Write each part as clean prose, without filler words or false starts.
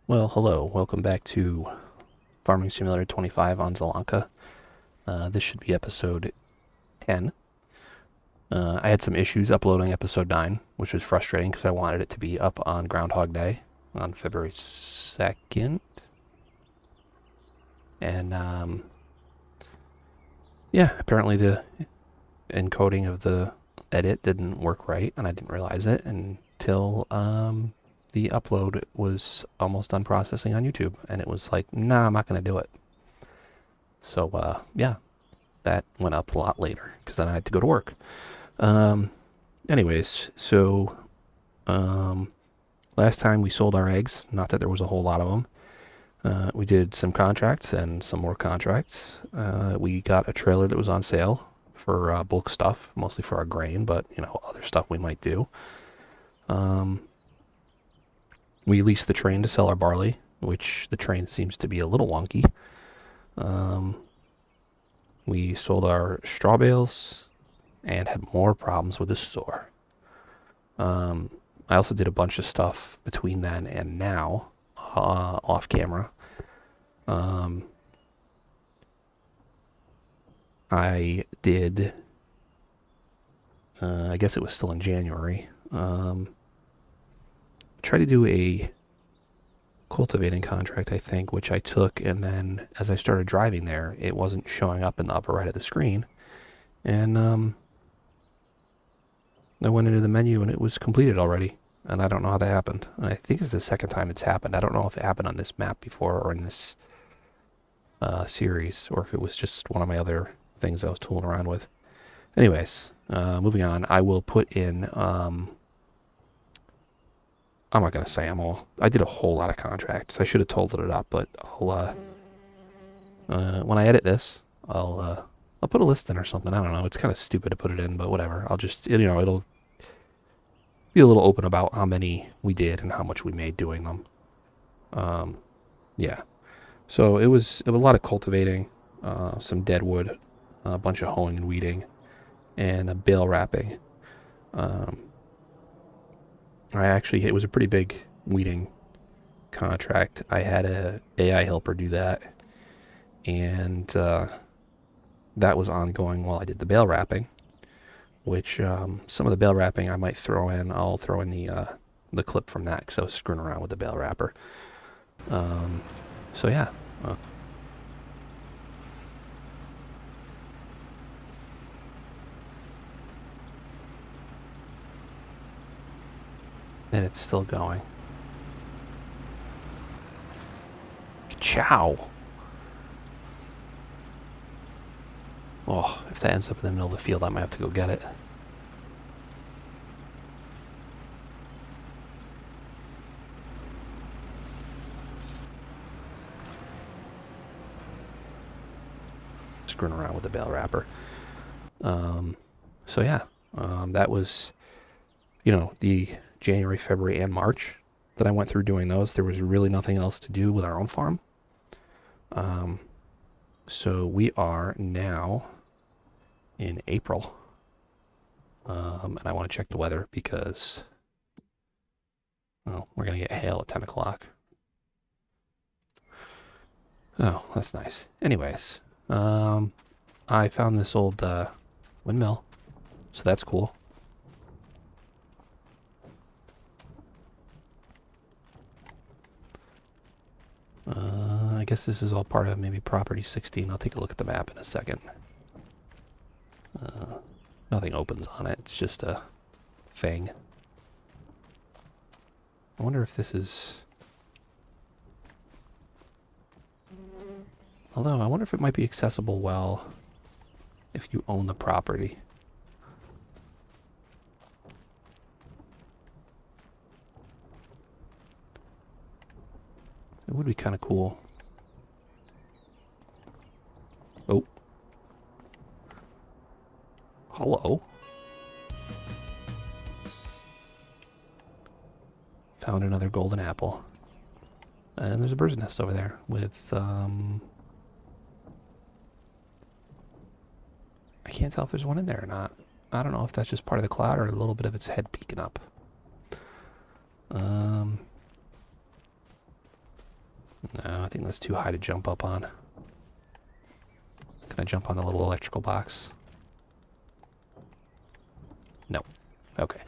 Well, hello. Welcome back to Farming Simulator 25 on Zielonka. This should be episode 10. I had some issues uploading episode 9, which was frustrating because I wanted it to be up on Groundhog Day on February 2nd. And yeah, apparently the encoding of the edit didn't work right, and I didn't realize it until the upload was almost done processing on YouTube. And it was like, nah, I'm not going to do it. So, yeah, that went up a lot later because then I had to go to work. Um, anyways, so um, last time we sold our eggs, not that there was a whole lot of them. We did some contracts and some more contracts. We got a trailer that was on sale for bulk stuff, mostly for our grain, but other stuff we might do. Um, we leased the train to sell our barley, which the train seems to be a little wonky. Um, we sold our straw bales and had more problems with the store. Um, I also did a bunch of stuff between then and now, off camera. Um, I did, I guess it was still in January, try to do a cultivating contract, I think, which I took, and then as I started driving there, it wasn't showing up in the upper right of the screen. And I went into the menu and it was completed already. And I don't know how that happened. And I think it's the second time it's happened. I don't know if it happened on this map before or in this series, or if it was just one of my other things I was tooling around with. Anyways, moving on, I will put in. I'm not gonna say I'm all. I did a whole lot of contracts. I should have totaled it up, but when I edit this, I'll put a list in or something. I don't know. It's kind of stupid to put it in, but whatever. I'll just it'll be a little open about how many we did and how much we made doing them. Yeah. So it was a lot of cultivating, some dead wood, a bunch of hoeing and weeding, and a bale wrapping. Um, it was a pretty big weeding contract. I had a AI helper do that, and that was ongoing while I did the bale wrapping. Which some of the bale wrapping I might throw in. I'll throw in the clip from that because I was screwing around with the bale wrapper. Um, so yeah, and it's still going. Ciao. Oh, if that ends up in the middle of the field, I might have to go get it. Screwing around with the bale wrapper. Um, so yeah, that was, the January, February, and March that I went through doing those. There was really nothing else to do with our own farm. Um, so we are now in April. And I want to check the weather because, we're going to get hail at 10 o'clock. Oh, that's nice. Anyways, I found this old windmill, so that's cool. I guess this is all part of maybe Property 16. I'll take a look at the map in a second. Nothing opens on it. It's just a thing. I wonder if this is... Although, I wonder if it might be accessible well if you own the property. It would be kind of cool. Oh. Hello. Found another golden apple. And there's a bird's nest over there with, I can't tell if there's one in there or not. I don't know if that's just part of the cloud or a little bit of its head peeking up. Um, I think that's too high to jump up on. Can I jump on the little electrical box? No. Okay.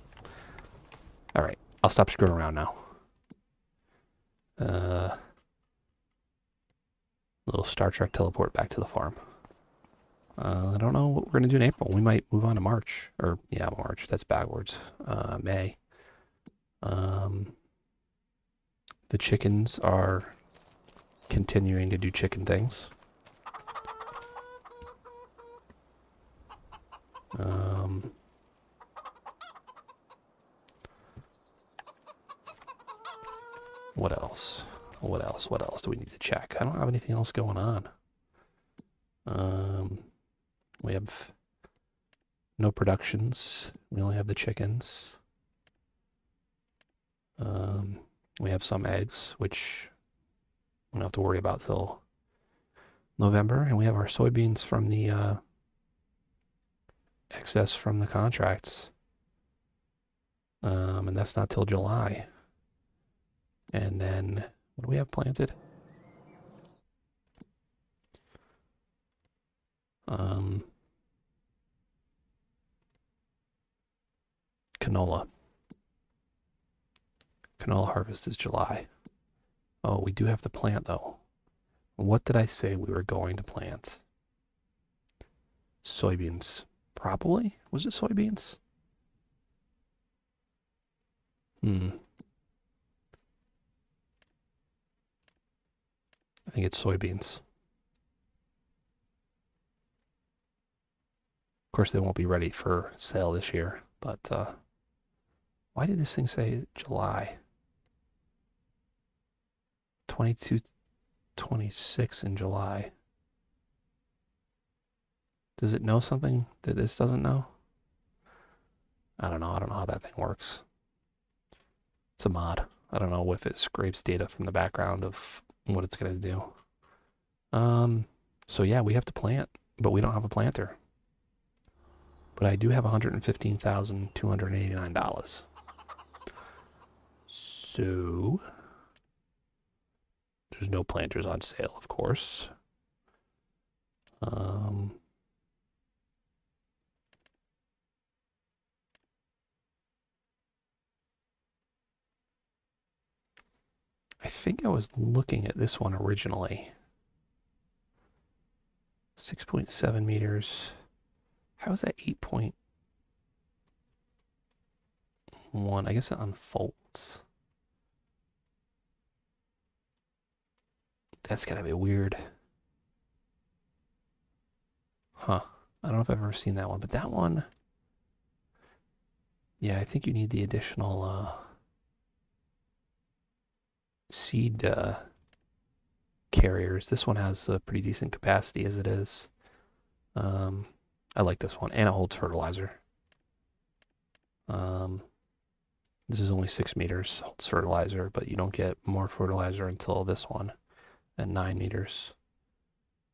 Alright, I'll stop screwing around now. Little Star Trek teleport back to the farm. I don't know what we're going to do in April. We might move on to March. Or, yeah, March. That's backwards. May. The chickens are continuing to do chicken things. What else? What else? What else do we need to check? I don't have anything else going on. We have no productions. We only have the chickens. We have some eggs, which we don't have to worry about till November. And we have our soybeans from the excess from the contracts. And that's not till July. And then, what do we have planted? Canola. Canola harvest is July. Oh, we do have to plant though. What did I say we were going to plant? Soybeans. Probably? Was it soybeans? I think it's soybeans. Of course, they won't be ready for sale this year, but why did this thing say July? 22, 26 in July. Does it know something that this doesn't know? I don't know. I don't know how that thing works. It's a mod. I don't know if it scrapes data from the background of what it's going to do. So yeah, we have to plant, but we don't have a planter. But I do have $115,289. So there's no planters on sale, of course. I think I was looking at this one originally. 6.7 meters. How is that 8.1? I guess it unfolds. That's gotta be weird. Huh. I don't know if I've ever seen that one, but that one, yeah, I think you need the additional seed carriers. This one has a pretty decent capacity as it is. I like this one, and it holds fertilizer. This is only 6 meters, holds fertilizer, but you don't get more fertilizer until this one at 9 meters.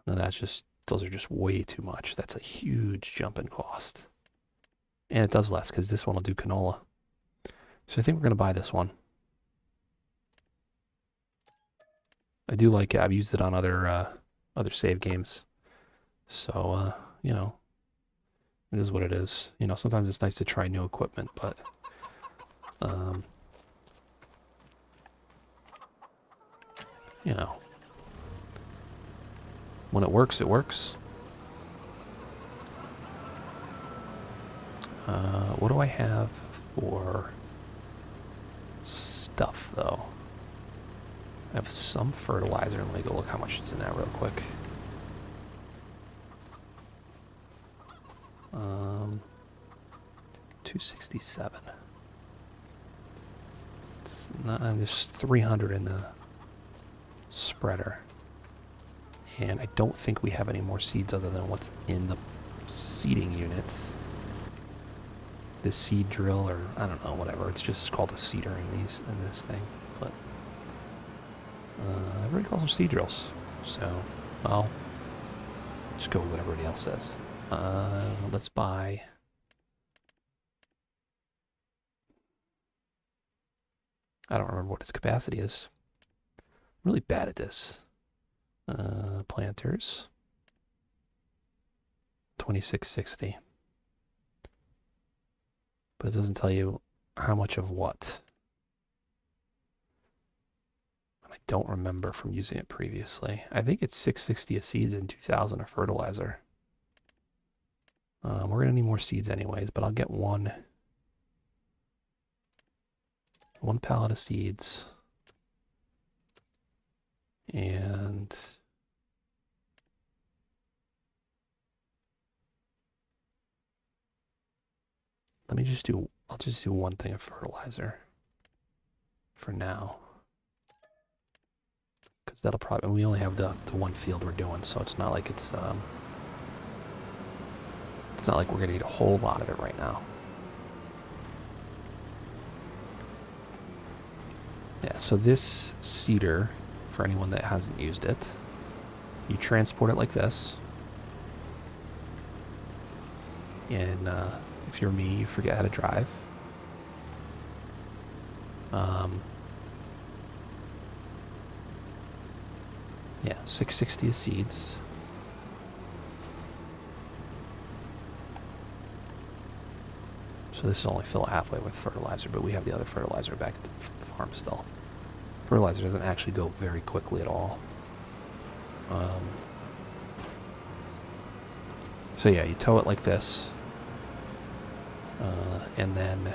And those are just way too much. That's a huge jump in cost. And it does less because this one will do canola. So I think we're going to buy this one. I do like it. I've used it on other save games. So, it is what it is. Sometimes it's nice to try new equipment, but when it works, it works. What do I have for stuff, though? I have some fertilizer. Let me go look how much it's in that real quick. 267. It's not, there's 300 in the spreader. And I don't think we have any more seeds other than what's in the seeding units. The seed drill, or I don't know, whatever. It's just called a seeder in this thing. But everybody calls them seed drills. So I'll just go with what everybody else says. Let's buy. I don't remember what its capacity is. I'm really bad at this. Planters. 2660. But it doesn't tell you how much of what. I don't remember from using it previously. I think it's 660 of seeds and 2000 of fertilizer. We're going to need more seeds anyways, but I'll get one pallet of seeds. And I'll just do one thing of fertilizer for now. Because that'll probably, we only have the one field we're doing, so it's not like it's not like we're gonna need a whole lot of it right now. Yeah, so this seeder, for anyone that hasn't used it, you transport it like this. And if you're me, you forget how to drive. Yeah, 660 of seeds. So this is only fill halfway with fertilizer, but we have the other fertilizer back at the farm still. Fertilizer doesn't actually go very quickly at all. So yeah, you tow it like this. And then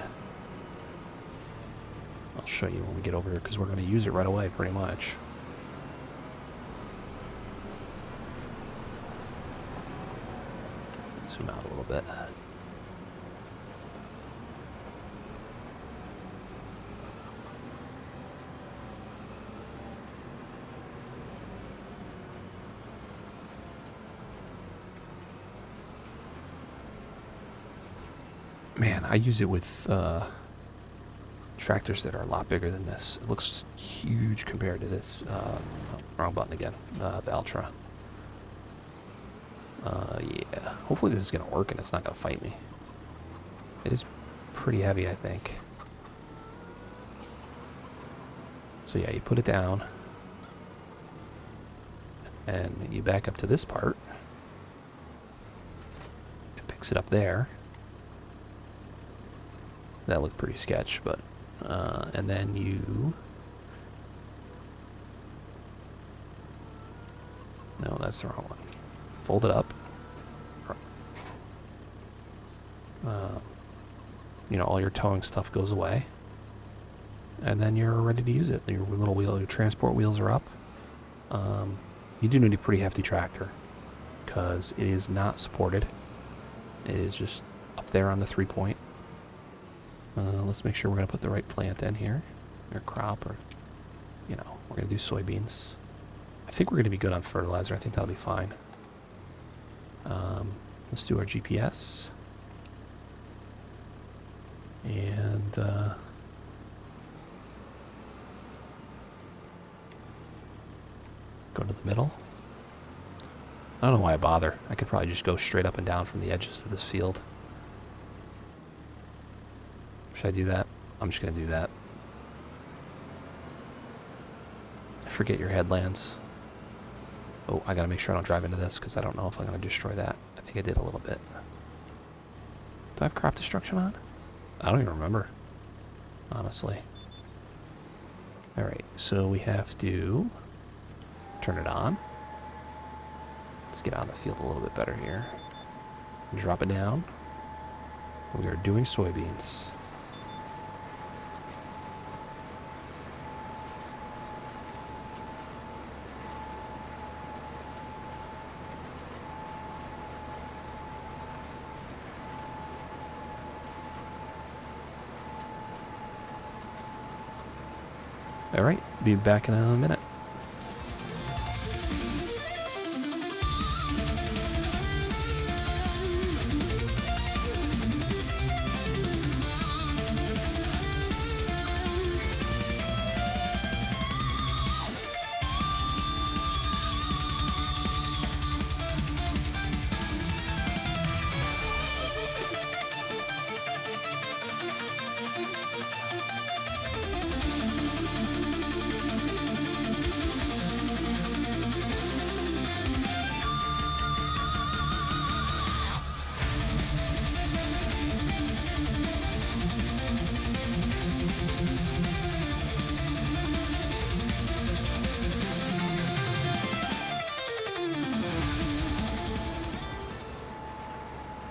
I'll show you when we get over here because we're going to use it right away pretty much. Zoom out a little bit. Man, I use it with tractors that are a lot bigger than this. It looks huge compared to this. Wrong button again. Valtra. Yeah. Hopefully this is going to work and it's not going to fight me. It is pretty heavy, I think. So yeah, you put it down. And you back up to this part. It picks it up there. That looked pretty sketch, but and then you no, that's the wrong one. Fold it up. You know, all your towing stuff goes away, and then you're ready to use it. Your little wheel, your transport wheels are up. You do need a pretty hefty tractor because it is not supported. It is just up there on the 3-point. Let's make sure we're going to put the right plant in here, or crop, or, you know, we're going to do soybeans. I think we're going to be good on fertilizer. I think that'll be fine. Let's do our GPS. And, go to the middle. I don't know why I bother. I could probably just go straight up and down from the edges of this field. Should I do that? I'm just going to do that. Forget your headlands. Oh, I got to make sure I don't drive into this because I don't know if I'm going to destroy that. I think I did a little bit. Do I have crop destruction on? I don't even remember, honestly. Alright, so we have to turn it on. Let's get out of the field a little bit better here. Drop it down. We are doing soybeans. Alright, be back in a minute.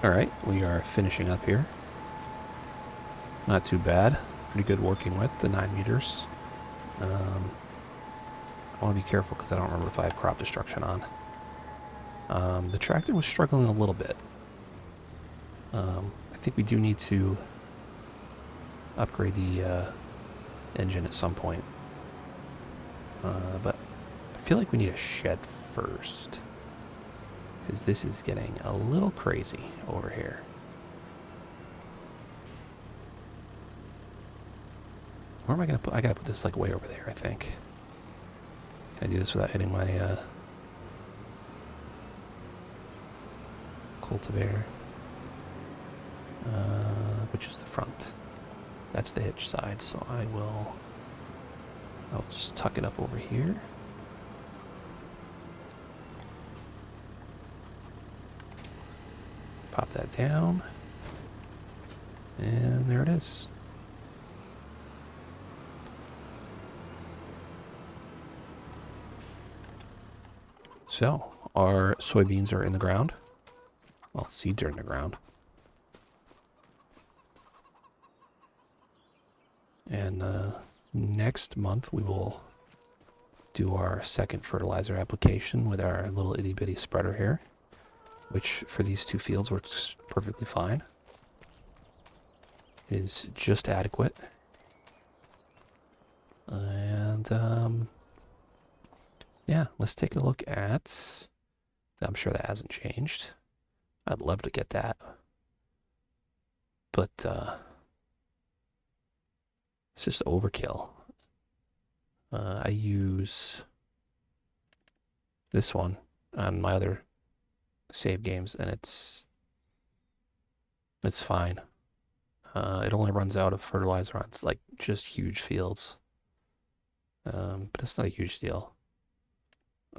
Alright, we are finishing up here. Not too bad. Pretty good working with the 9 meters. I want to be careful because I don't remember if I have crop destruction on. The tractor was struggling a little bit. I think we do need to upgrade the engine at some point. But I feel like we need a shed first. Because this is getting a little crazy over here. Where am I going to put... I got to put this like way over there, I think. Can I do this without hitting my cultivator? Which is the front. That's the hitch side, so I'll just tuck it up over here. Pop that down. And there it is. So, our soybeans are in the ground. Well, seeds are in the ground. And next month we will do our second fertilizer application with our little itty bitty spreader here, which for these 2 fields works perfectly fine. It is just adequate. And yeah, let's take a look at... I'm sure that hasn't changed. I'd love to get that. But it's just overkill. I use this one on my other save games, and it's fine. It only runs out of fertilizer on like just huge fields. But it's not a huge deal.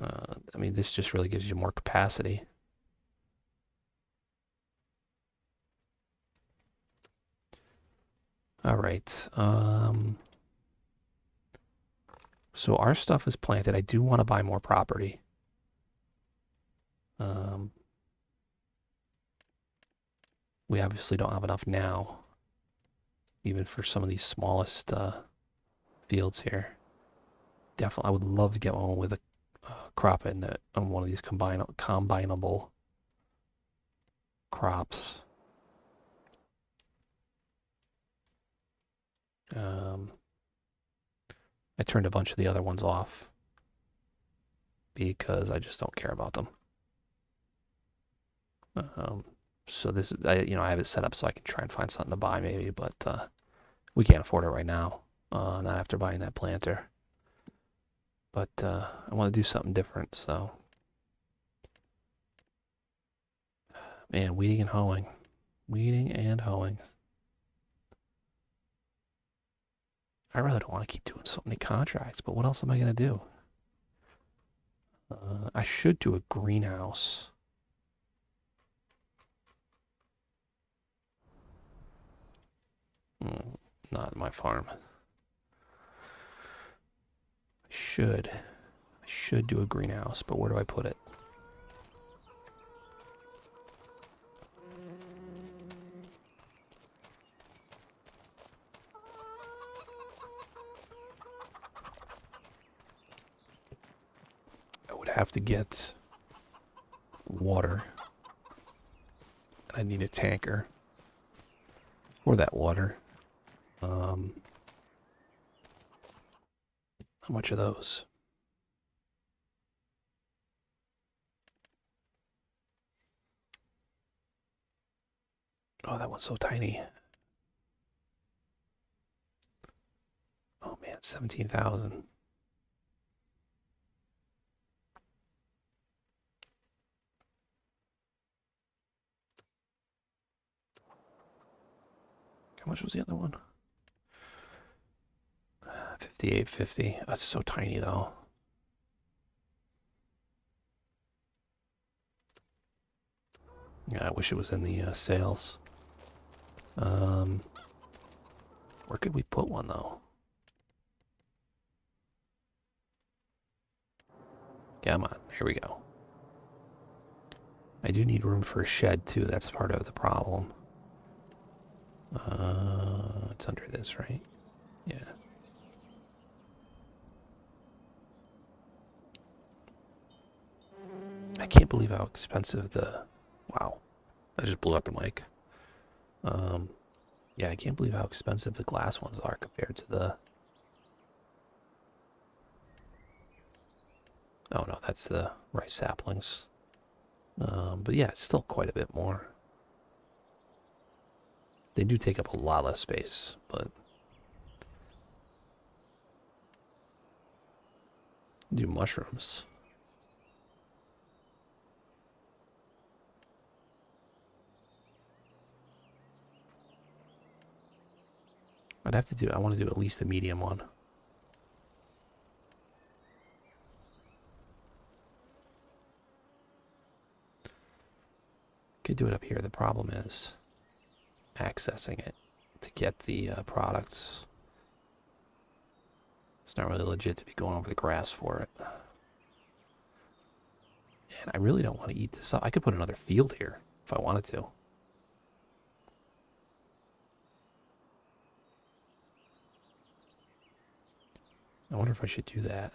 I mean, this just really gives you more capacity. All right. So our stuff is planted. I do want to buy more property. We obviously don't have enough now, even for some of these smallest fields here. Definitely, I would love to get one with a crop in it on one of these combinable crops. I turned a bunch of the other ones off because I just don't care about them. So this is, I have it set up so I can try and find something to buy maybe, but we can't afford it right now. Not after buying that planter. But I want to do something different, so. Man, weeding and hoeing. Weeding and hoeing. I really don't want to keep doing so many contracts, but what else am I going to do? I should do a greenhouse. Not my farm. I should do a greenhouse, but where do I put it? I would have to get water, and I need a tanker for that water. How much are those? Oh, that one's so tiny. Oh man, 17,000. How much was the other one? 58.50. That's so tiny though. Yeah, I wish it was in the sales. Where could we put one though? Come on, here we go. I do need room for a shed too. That's part of the problem. It's under this, right? Yeah. I can't believe how expensive the... Wow. I just blew up the mic. Um, yeah, I can't believe how expensive the glass ones are compared to the... Oh no, that's the rice saplings. But yeah, it's still quite a bit more. They do take up a lot less space, but... Do mushrooms. I'd have to do... I want to do at least a medium one. Could do it up here. The problem is accessing it to get the products. It's not really legit to be going over the grass for it. And I really don't want to eat this up. I could put another field here if I wanted to. I wonder if I should do that.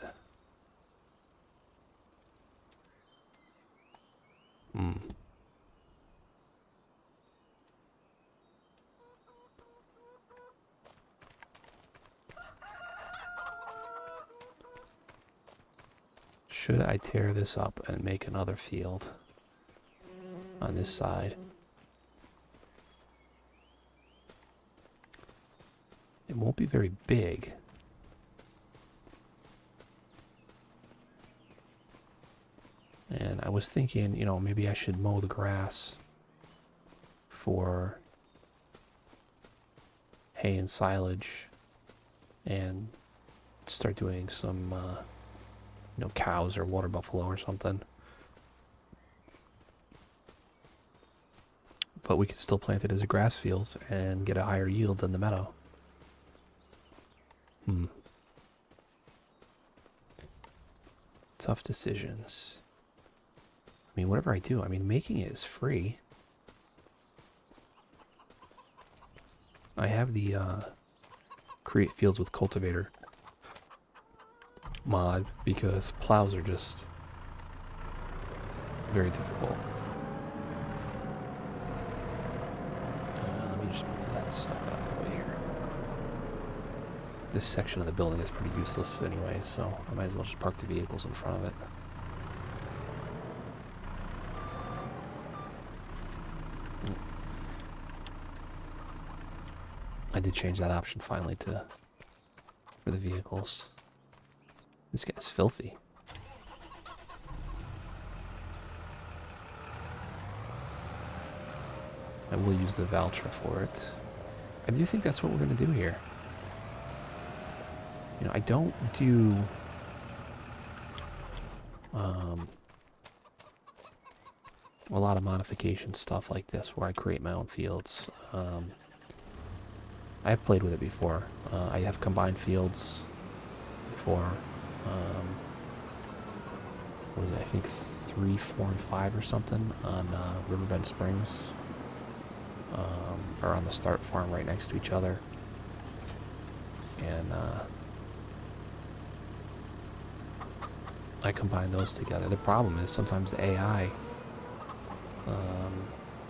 Should I tear this up and make another field on this side? It won't be very big. And I was thinking, you know, maybe I should mow the grass for hay and silage and start doing some, you know, cows or water buffalo or something. But we could still plant it as a grass field and get a higher yield than the meadow. Tough decisions. I mean, whatever I do, I mean, making it is free. I have the create fields with cultivator mod because plows are just very difficult. Let me just move that stuff out of the way here. This section of the building is pretty useless anyway, so I might as well just park the vehicles in front of it. I did change that option finally to for the vehicles. This guy's filthy. I will use the voucher for it. I do think that's what we're going to do here. You know, I don't do a lot of modification stuff like this where I create my own fields. I have played with it before. I have combined fields before. What is it? I think 3, 4, and 5 or something on Riverbend Springs. Or on the start farm right next to each other. And I combine those together. The problem is sometimes the AI,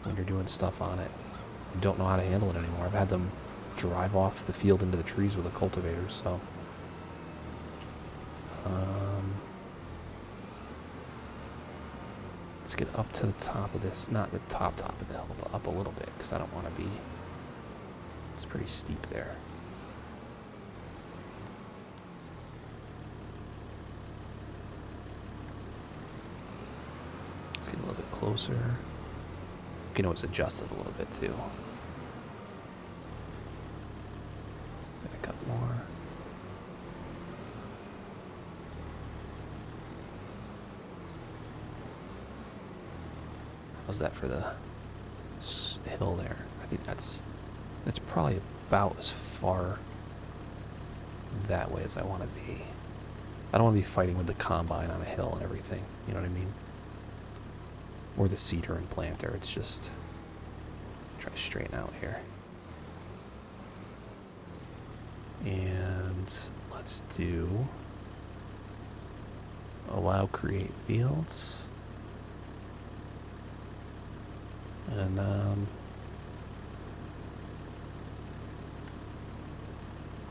when you're doing stuff on it, you don't know how to handle it anymore. I've had them drive off the field into the trees with a cultivator, so... let's get up to the top of this. Not the top of the hill, but up a little bit, because I don't want to be... It's pretty steep there. Let's get a little bit closer. You know, it's adjusted a little bit, too. Back up more. How's that for the hill there? I think that's probably about as far that way as I want to be. I don't want to be fighting with the combine on a hill and everything. You know what I mean? or the seeder and planter. It's just try to straighten out here. And let's do allow create fields. And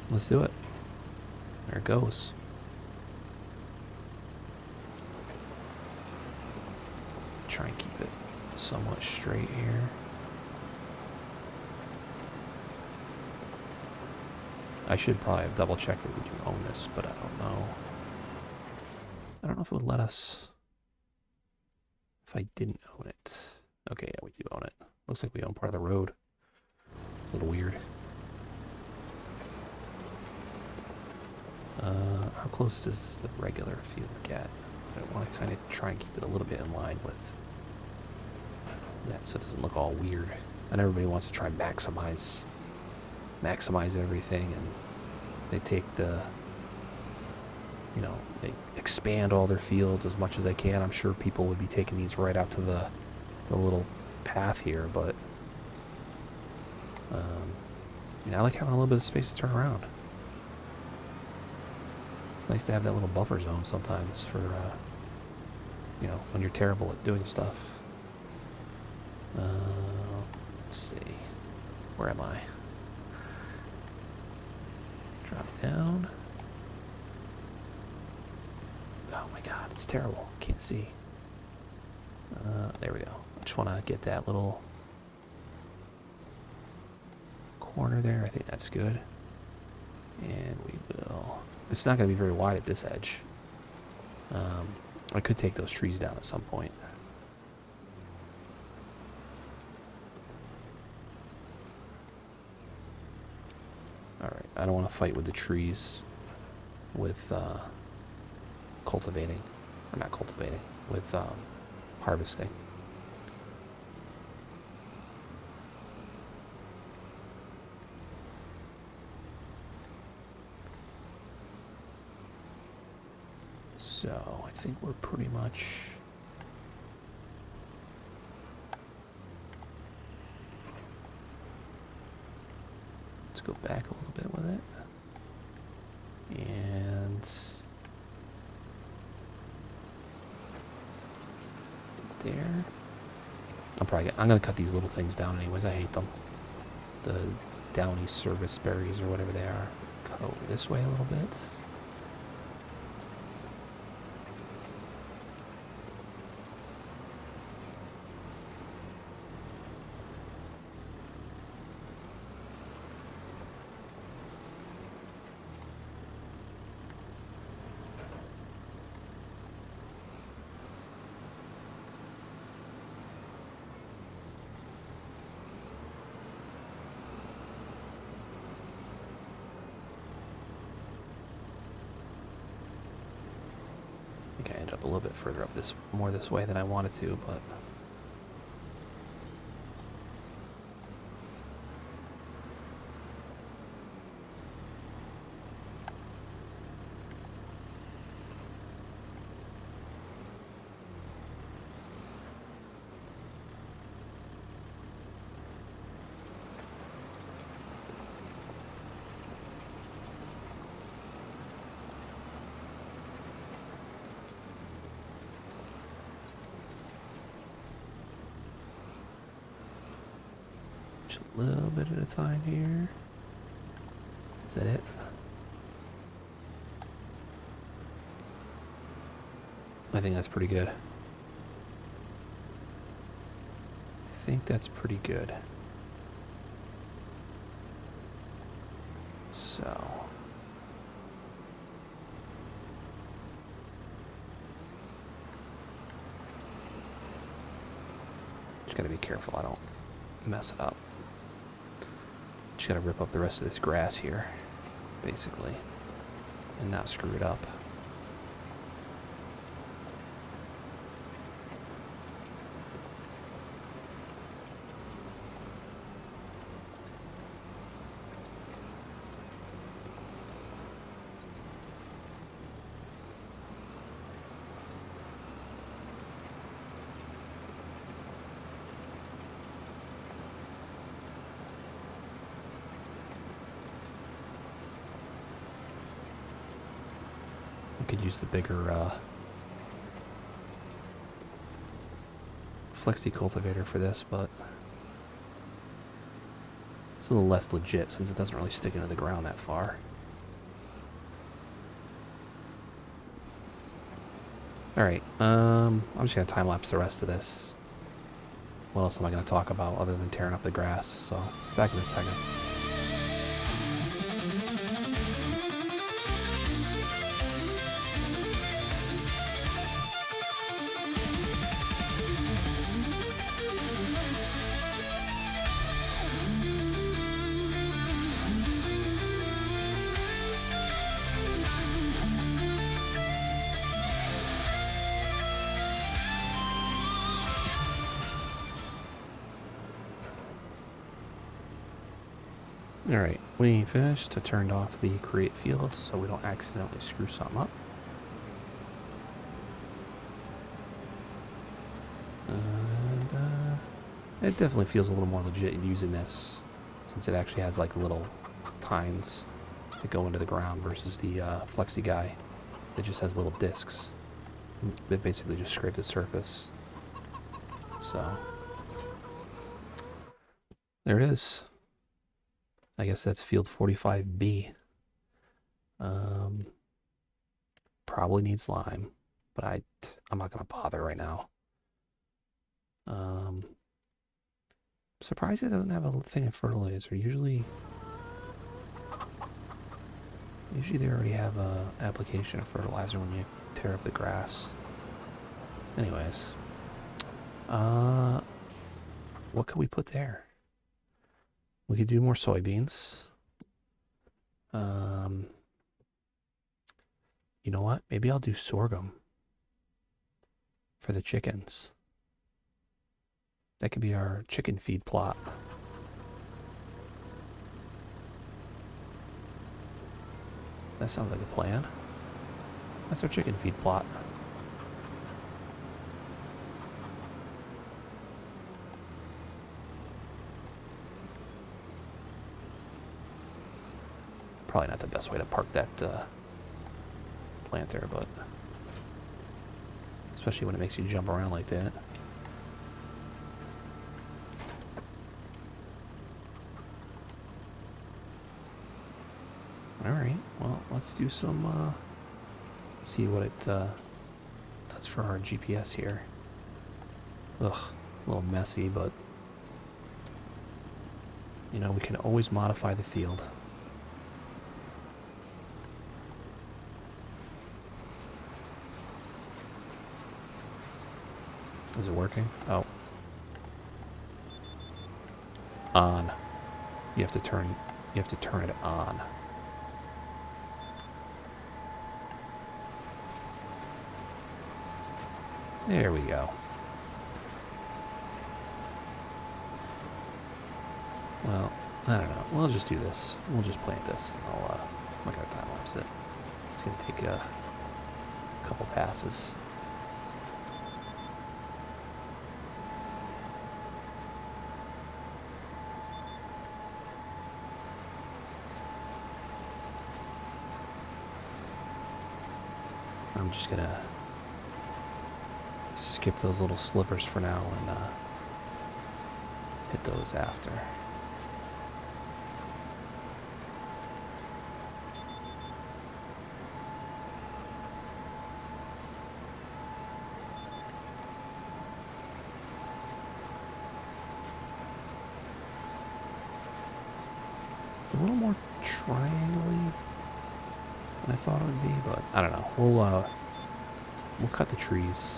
let's do it. There it goes. Try and keep it somewhat straight here. I should probably have double checked that we do own this, but I don't know. I don't know if it would let us if I didn't own it. Okay, yeah, we do own it. Looks like we own part of the road. It's a little weird. How close does the regular field get? I want to kind of try and keep it a little bit in line with that so it doesn't look all weird. And everybody wants to try and maximize everything, and they take the, they expand all their fields as much as they can. I'm sure people would be taking these right out to the little path here, but I like having a little bit of space to turn around. It's nice to have that little buffer zone sometimes for, when you're terrible at doing stuff. Let's see. Where am I? Drop down. Oh my god, it's terrible. Can't see. There we go. I just want to get that little corner there. I think that's good. And we will... It's not going to be very wide at this edge. I could take those trees down at some point. Alright, I don't want to fight with the trees with cultivating. Or not cultivating, with harvesting. So, I think we're pretty much... Let's go back a little bit with it. And... there. I'm gonna cut these little things down anyways. I hate them. The downy service berries or whatever they are. Cut over this way a little bit. I think I ended up a little bit further up more this way than I wanted to, but... a little bit at a time here. Is that it? I think that's pretty good. I think that's pretty good. So... just gotta be careful I don't mess it up. Just gotta rip up the rest of this grass here, basically, and not screw it up. could use the bigger flexi cultivator for this, but it's a little less legit since it doesn't really stick into the ground that far. Alright, I'm just going to time-lapse the rest of this. What else am I going to talk about other than tearing up the grass? So, back in a second. Alright, we finished. I turned off the create field so we don't accidentally screw something up. And it definitely feels a little more legit using this since it actually has like little tines that go into the ground versus the flexi guy that just has little discs that basically just scrape the surface. So there it is. I guess that's field 45B. Probably needs lime, but I'm not gonna bother right now. Surprised it doesn't have a thing of fertilizer. Usually they already have a application of fertilizer when you tear up the grass. Anyways, what could we put there? We could do more soybeans. You know what? Maybe I'll do sorghum for the chickens. That could be our chicken feed plot. That sounds like a plan. That's our chicken feed plot. Probably not the best way to park that planter, but especially when it makes you jump around like that. Alright, well, let's do some, see what it does for our GPS here. Ugh, a little messy, but, you know, we can always modify the field. Is it working? Oh. On. You have to turn it on. There we go. Well, I don't know. We'll just do this. We'll just plant this. And I'm not gonna time lapse it. It's gonna take a couple passes. I'm just gonna skip those little slivers for now and hit those after. It's a little more triangle-y than I thought it would be, but I don't know. We'll cut the trees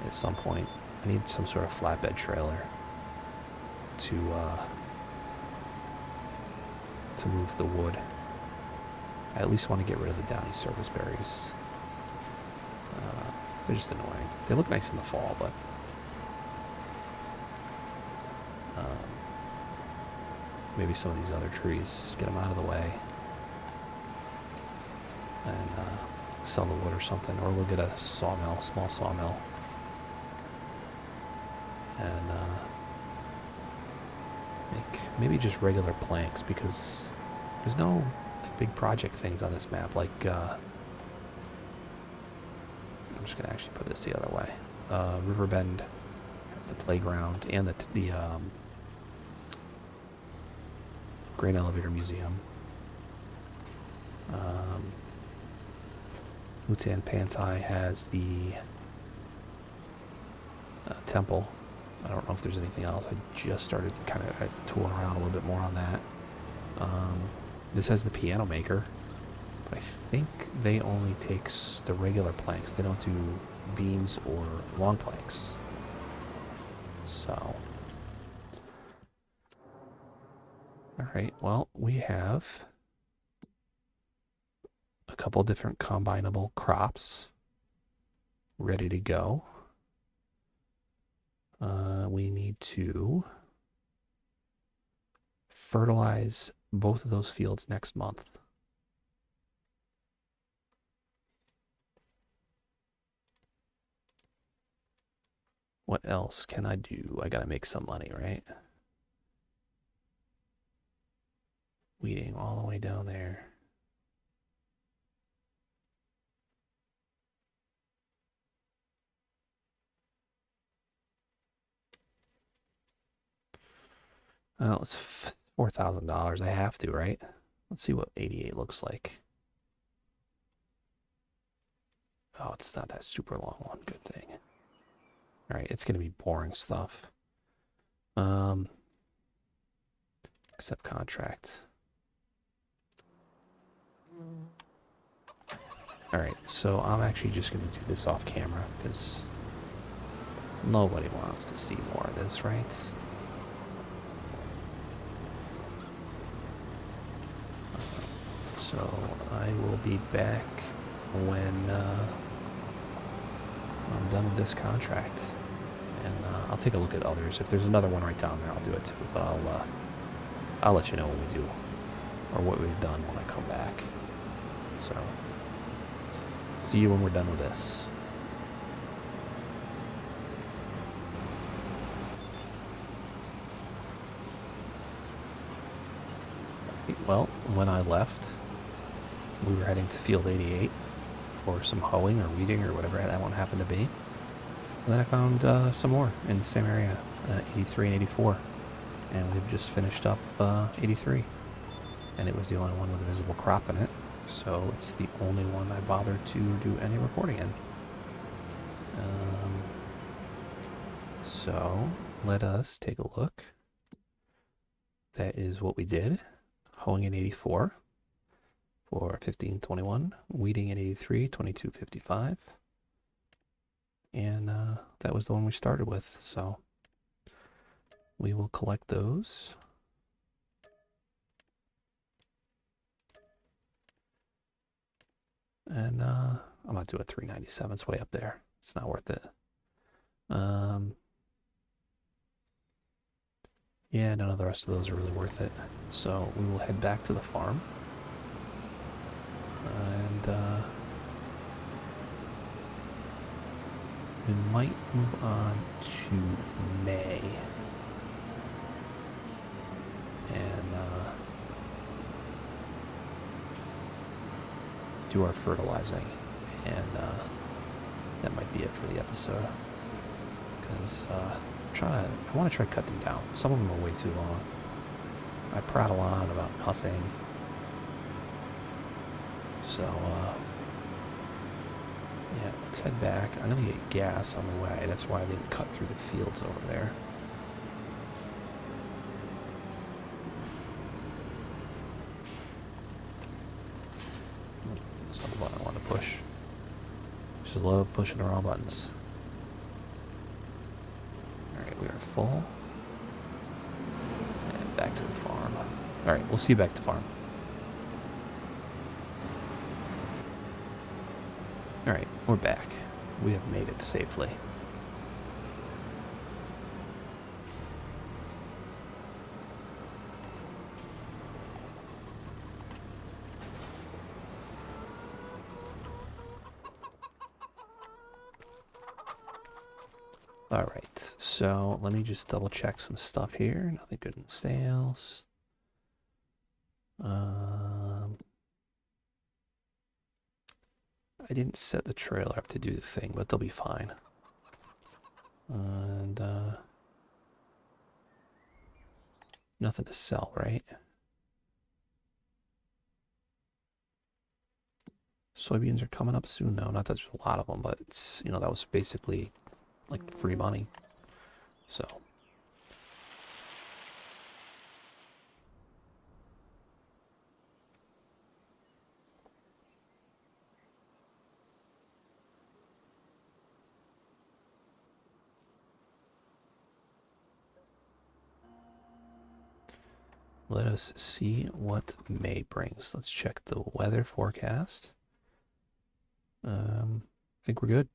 at some point. I need some sort of flatbed trailer to move the wood. I at least want to get rid of the downy surface berries. They're just annoying. They look nice in the fall, but maybe some of these other trees, get them out of the way and sell the wood or something, or we'll get a sawmill, small sawmill, and make maybe just regular planks, because there's no big project things on this map like I'm just gonna actually put this the other way. Riverbend has the playground and the Grain Elevator Museum. Utan Pantai has the temple. I don't know if there's anything else. I just started kind of touring around a little bit more on that. This has the piano maker. But I think they only take the regular planks. They don't do beams or long planks. So. Alright, well, we have a couple different combinable crops ready to go. We need to fertilize both of those fields next month. What else can I do? I gotta make some money, right? Weeding all the way down there. Well, it's $4,000. I have to, right? Let's see what 88 looks like. Oh, it's not that super long one. Good thing. All right, it's gonna be boring stuff. Accept contract. All right, so I'm actually just gonna do this off camera because nobody wants to see more of this, right? So I will be back when I'm done with this contract, and I'll take a look at others. If there's another one right down there, I'll do it too. But I'll let you know what we do or what we've done when I come back. So see you when we're done with this. Well, when I left, we were heading to Field 88 for some hoeing or weeding or whatever that one happened to be. And then I found some more in the same area, 83 and 84. And we've just finished up 83. And it was the only one with a visible crop in it. So it's the only one I bothered to do any recording in. So let us take a look. That is what we did. Hoeing in 84 for 1521, weeding in 83, 2255. And that was the one we started with. So we will collect those. And I'm not doing 397. It's way up there. It's not worth it. Yeah, none of the rest of those are really worth it. So we will head back to the farm. And we might move on to May. And do our fertilizing. And that might be it for the episode. Because I want to try to cut them down. Some of them are way too long. I prattle on about nothing. So, yeah, let's head back. I'm going to get gas on the way. That's why I didn't cut through the fields over there. That's not the button I want to push. Just love pushing the wrong buttons. Alright, we are full. And back to the farm. Alright, we'll see you back to farm. Alright, we're back. We have made it safely. Alright, so let me just double check some stuff here. Nothing good in sales. I I didn't set the trailer up to do the thing, but they'll be fine. And, nothing to sell, right? Soybeans are coming up soon, though. Not that there's a lot of them, but it's, you know, that was basically like free money. So. Let us see what May brings. Let's check the weather forecast. I think we're good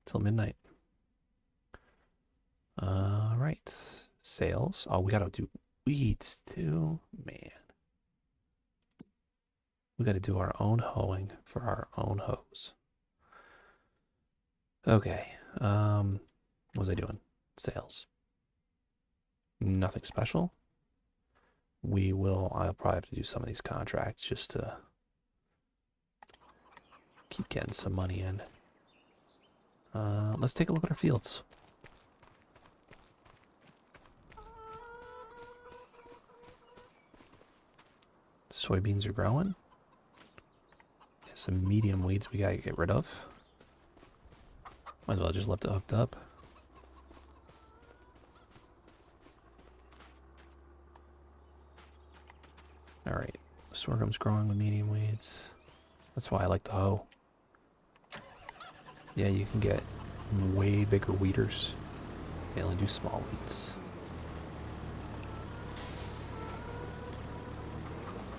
till midnight. All right. Sales. Oh, we gotta do weeds too. Man. We gotta do our own hoeing for our own hoes. Okay. What was I doing? Sales. Nothing special. I'll probably have to do some of these contracts just to keep getting some money in. Let's take a look at our fields. Soybeans are growing. Some medium weeds we gotta get rid of. Might as well just left it hooked up. Alright, sorghum's growing with medium weeds. That's why I like to hoe. Yeah, you can get way bigger weeders. They only do small weeds.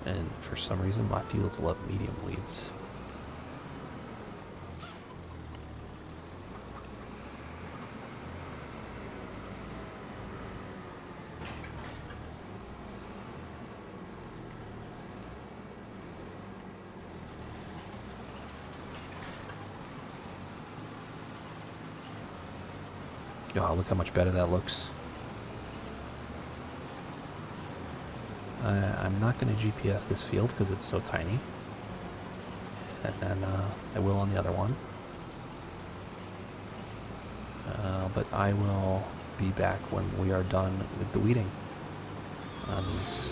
And for some reason, my fields love medium weeds. Oh, look how much better that looks. I'm not going to GPS this field because it's so tiny. And then I will on the other one. But I will be back when we are done with the weeding on these.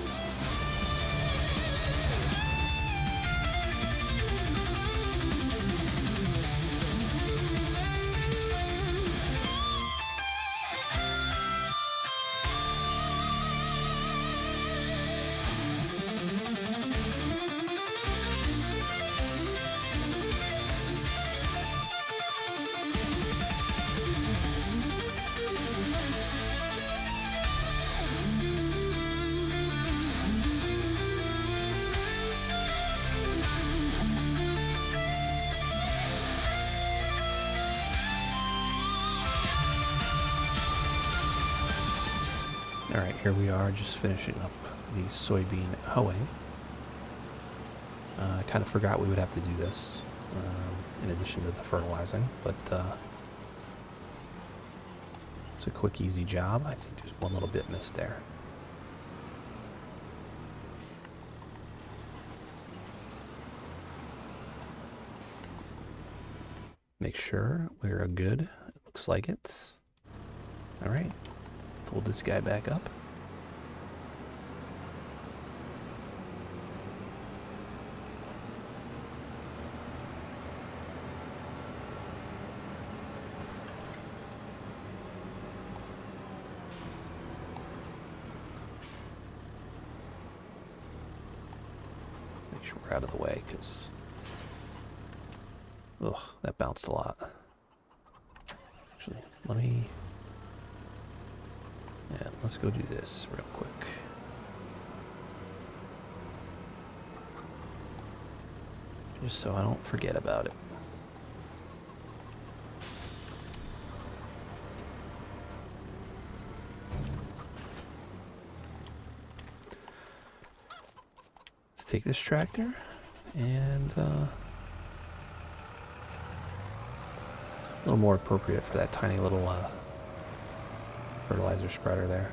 Alright, here we are just finishing up the soybean hoeing. I kind of forgot we would have to do this in addition to the fertilizing, but it's a quick, easy job. I think there's one little bit missed there. Make sure we're good. It looks like it. Alright. Fold this guy back up. Make sure we're out of the way, because... Ugh, that bounced a lot. Actually, let me... Yeah, let's go do this real quick. Just so I don't forget about it. Let's take this tractor and a little more appropriate for that tiny little fertilizer spreader there.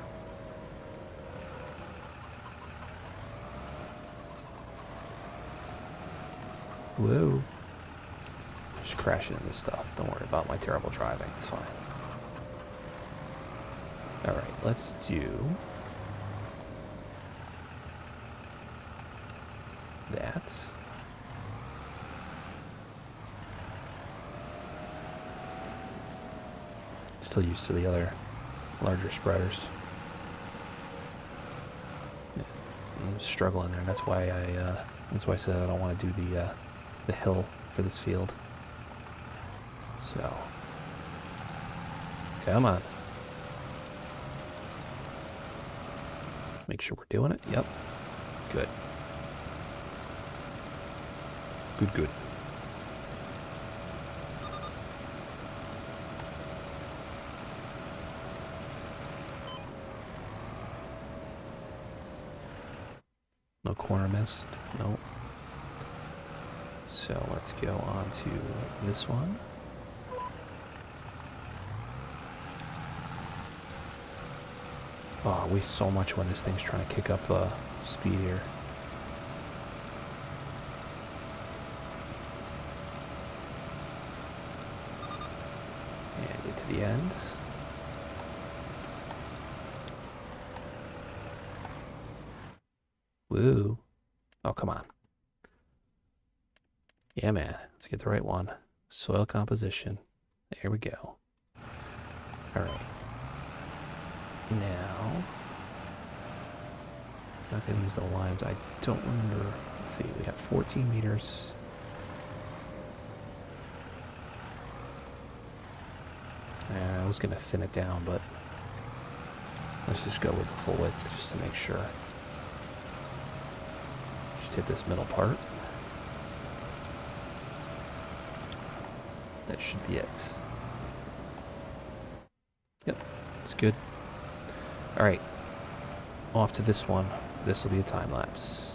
Whoa. Just crash into this stuff. Don't worry about my terrible driving. It's fine. Alright, let's do that. Still used to the other larger spreaders. Yeah, I'm struggling there. That's why I said I don't want to do the hill for this field. So, come on. Make sure we're doing it. Yep. Good. Good, good. No corner missed. Nope. So let's go on to this one. Oh, I waste so much when this thing's trying to kick up speed here. And get to the end. Woo. Oh, come on. Yeah, man. Let's get the right one. Soil composition. There we go. All right. Now, not going to use the lines. I don't remember. Let's see. We have 14 meters. I was going to thin it down, but let's just go with the full width just to make sure. Just hit this middle part. That should be it. Yep, it's good. All right, off to this one. This will be a time lapse.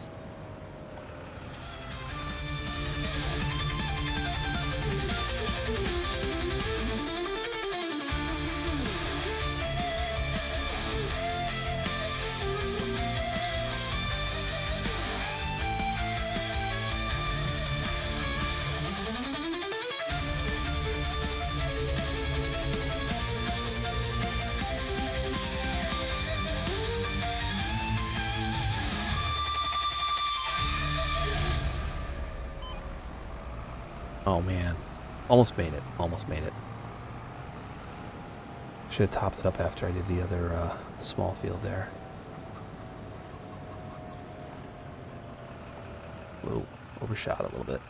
Oh man, almost made it. Almost made it. Should have topped it up after I did the other small field there. Whoa, overshot a little bit.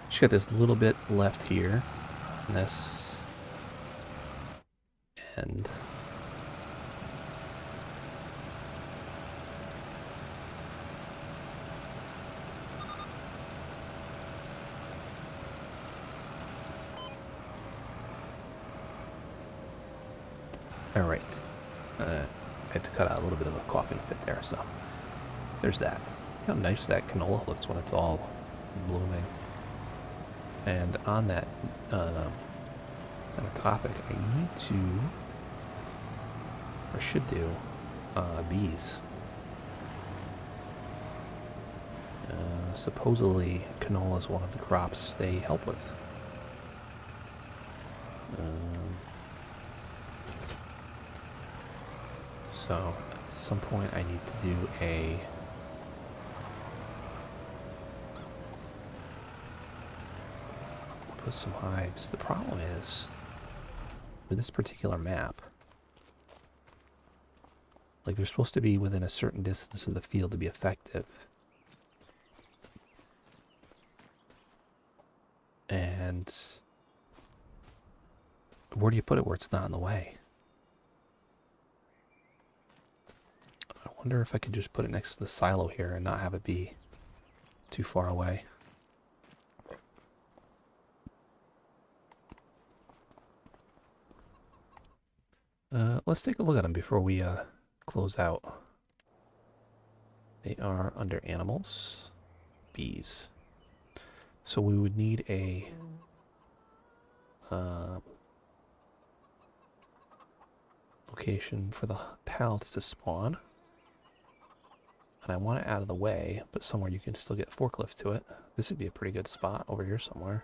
Just got this little bit left here. And this. And. Alright. I had to cut out a little bit of a coughing fit there, so there's that. Look how nice that canola looks when it's all blooming. And on that topic, I need to, or should do, bees. Supposedly, canola is one of the crops they help with. So, at some point I need to do a put some hives. The problem is, with this particular map, like they're supposed to be within a certain distance of the field to be effective. And where do you put it where it's not in the way? I wonder if I could just put it next to the silo here and not have it be too far away. Let's take a look at them before we close out. They are under animals, bees. So we would need a location for the pallets to spawn. And I want it out of the way, but somewhere you can still get forklift to it. This would be a pretty good spot over here somewhere.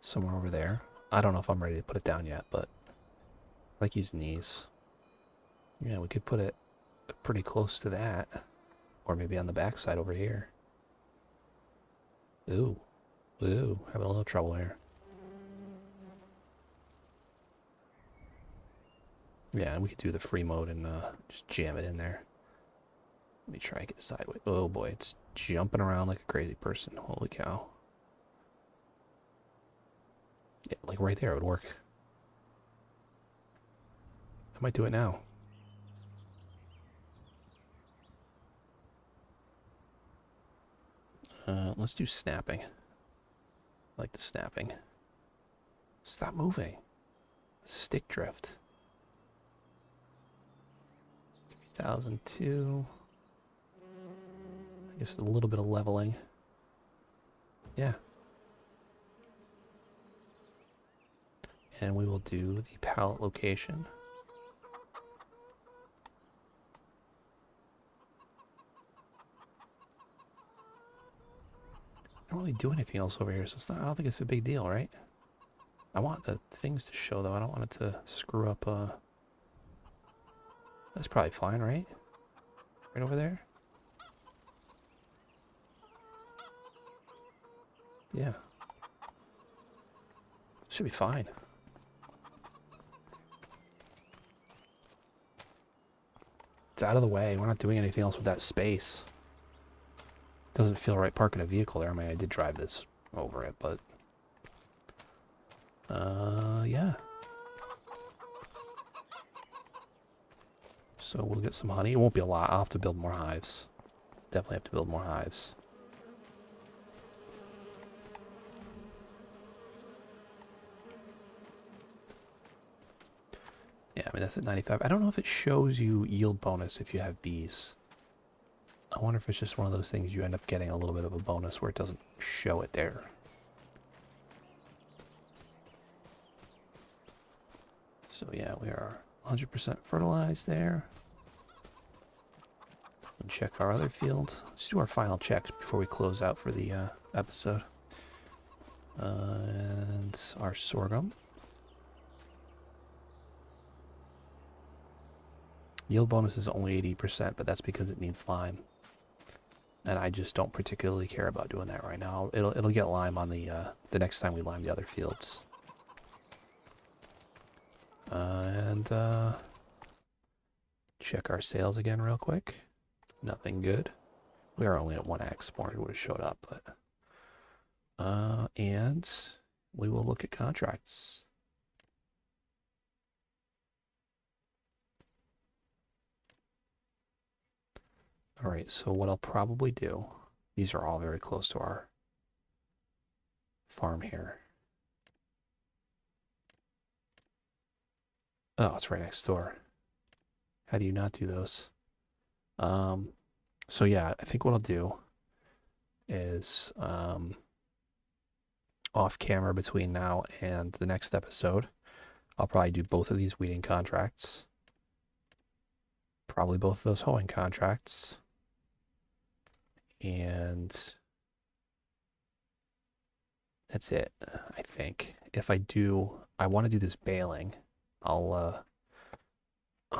Somewhere over there. I don't know if I'm ready to put it down yet, but I like using these. Yeah, we could put it pretty close to that. Or maybe on the backside over here. Ooh. Ooh, having a little trouble here. Yeah, we could do the free mode and just jam it in there. Let me try and get sideways. Oh boy, it's jumping around like a crazy person. Holy cow. Yeah, like right there it would work. I might do it now. Let's do snapping. I like the snapping. Stop moving. Stick drift. 3002. I guess a little bit of leveling. Yeah. And we will do the pallet location. I don't really do anything else over here, so it's not, I don't think it's a big deal, right? I want the things to show, though. I don't want it to screw up. That's probably fine, right? Right over there? Yeah. Should be fine. It's out of the way. We're not doing anything else with that space. Doesn't feel right parking a vehicle there. I mean, I did drive this over it, but... yeah. So we'll get some honey. It won't be a lot. I'll have to build more hives. Definitely have to build more hives. Yeah, I mean, that's at 95. I don't know if it shows you yield bonus if you have bees. I wonder if it's just one of those things you end up getting a little bit of a bonus where it doesn't show it there. So yeah, we are 100% fertilized there. And check our other field. Let's do our final checks before we close out for the episode. And our sorghum. Yield bonus is only 80%, but that's because it needs lime. And I just don't particularly care about doing that right now. It'll get lime on the next time we lime the other fields. And check our sales again real quick. Nothing good. We are only at 1 export. It would have showed up, but and we will look at contracts. All right, so what I'll probably do, these are all very close to our farm here. Oh, it's right next door. How do you not do those? So yeah, I think what I'll do is off camera between now and the next episode, I'll probably do both of these weeding contracts. Probably both of those hoeing contracts. And that's it, I think. If I want to do this baling, I'll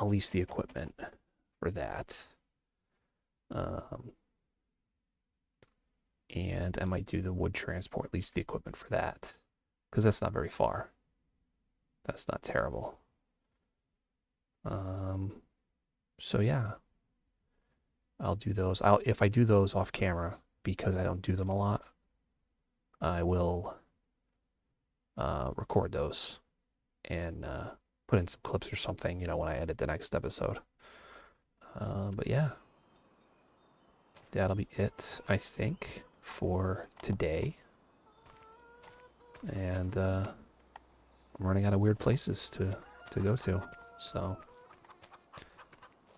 lease the equipment for that. And I might do the wood transport, lease the equipment for that. Because that's not very far. That's not terrible. So yeah. I'll do those. If I do those off camera, because I don't do them a lot, I will record those and put in some clips or something, when I edit the next episode. But yeah. that'll be it, I think, for today. And I'm running out of weird places to go to. So,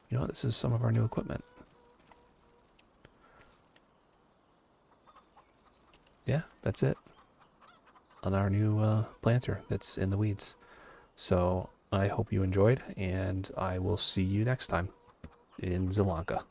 you know what? This is some of our new equipment. Yeah, that's it. On our new planter that's in the weeds. So I hope you enjoyed, and I will see you next time in Zielonka.